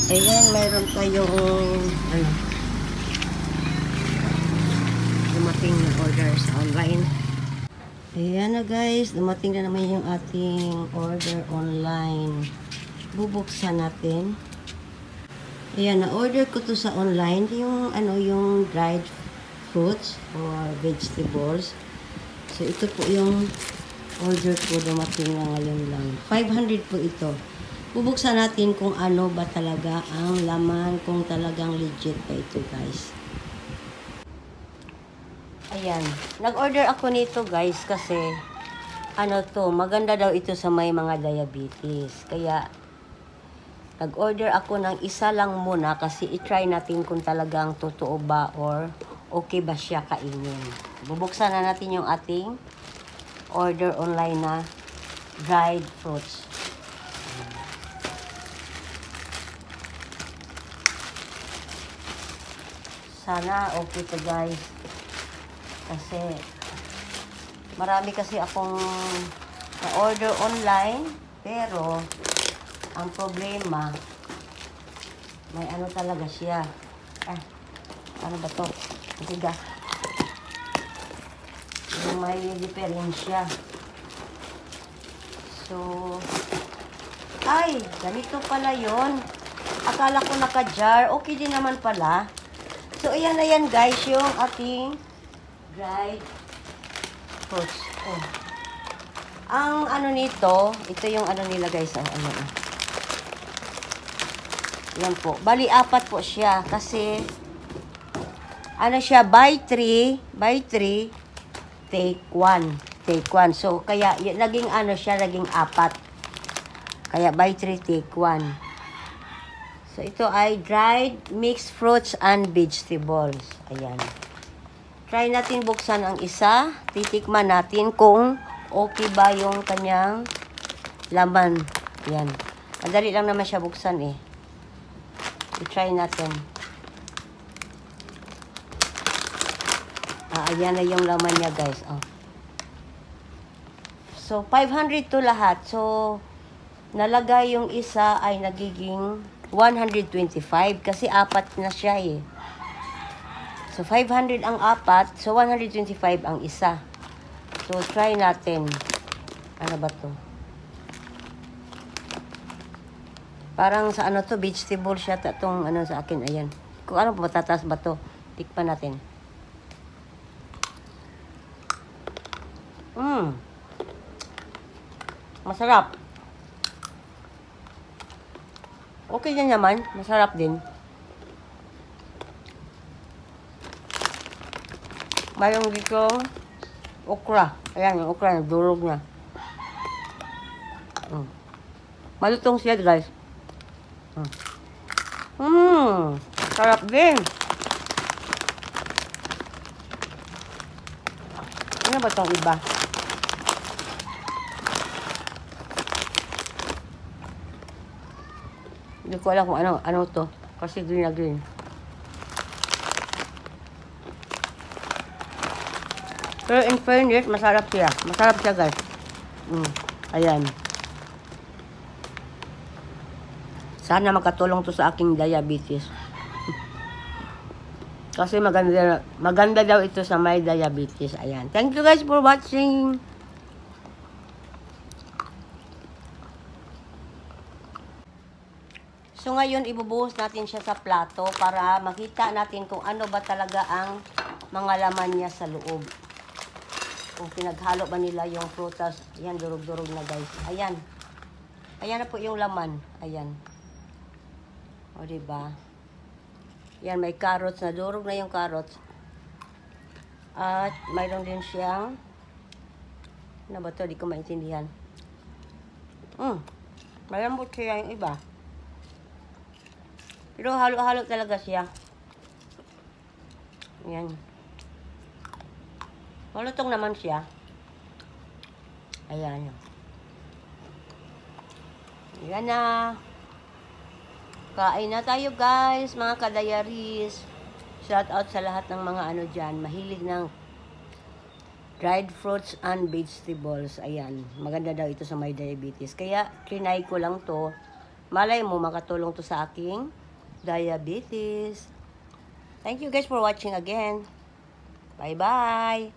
Ayan, mayroon tayong dumating na order sa online. Ayan na guys, dumating na naman yung ating order online. Bubuksan natin. Ayan, na-order ko to sa online. Yung yung dried fruits or vegetables. So ito po yung order ko, dumating na ngayon lang. 500 po ito. Bubuksan natin kung ano ba talaga ang laman, kung talagang legit pa ito guys. Ayan, nag-order ako nito guys kasi maganda daw ito sa may mga diabetes. Kaya nag-order ako ng isa lang muna kasi i-try natin kung talagang totoo ba or okay ba siya kainin. Bubuksan na natin yung ating order online na dried fruits. Sana okay to guys. Kasi marami kasi akong na-order online pero ang problema may talaga siya. Ano ba to? Tigas. Yung may diferensya. So, ganito pala yon. Akala ko naka-jar. Okay din naman pala. So, ayan guys, yung ating dried fruits. Ang nito, ito yung nila guys. Yan po. Bali, 4 po siya. Kasi, siya, buy 3, take 1. Take 1. So, kaya, naging siya, naging 4. Kaya, buy 3, take 1. So, ito ay dried mixed fruits and vegetables. Ayan. Try natin buksan ang isa. Titikman natin kung okay ba yung kanyang laman. Ayan. Madali lang naman siya buksan eh. I-try natin. Ayan na yung laman niya guys. So, 500 to lahat. So, nalagay yung isa ay nagiging 125 kasi 4 na siya eh. So, 500 ang 4. So, 125 ang isa. So, try natin. Ano ba to? Parang sa to, vegetable siya. Itong sa akin. Ayan. Kung matataas ba to? Tikpan natin. Masarap. Okay din naman. Masarap din. Mayroong dito okra. Ayan, yung okra, durog na. Malutong siya, guys. Sarap din. Ano ba itong iba? Hindi ko alam kung ano to. Kasi green na green. Pero in fairness, masarap siya. Masarap siya, guys. Ayan. Sana makatulong to sa aking diabetes. Kasi maganda daw ito sa may diabetes. Ayan. Thank you guys for watching. So ngayon, ibubuhos natin siya sa plato para makita natin kung ano ba talaga ang mga laman niya sa loob. Kung pinaghalo ba nila yung prutas. Ayan, durog-durog na guys. Ayan. Ayan na po yung laman. Ayan. O, diba? Ayan, may carrots na. Durog na yung carrots. At mayroon din siyang ano ba to? Di ko maintindihan. Malambot siya yung iba. Pero halo-halo talaga siya. Ayan. Malutong naman siya. Ayan. Ayan na. Kain na tayo guys, mga kadayaris. Shout out sa lahat ng mga dyan. Mahilig ng dried fruits and vegetables. Ayan. Maganda daw ito sa may diabetes. Kaya, trinay ko lang to. Malay mo, makatulong to sa aking diabetes. Thank you guys for watching again. Bye-bye.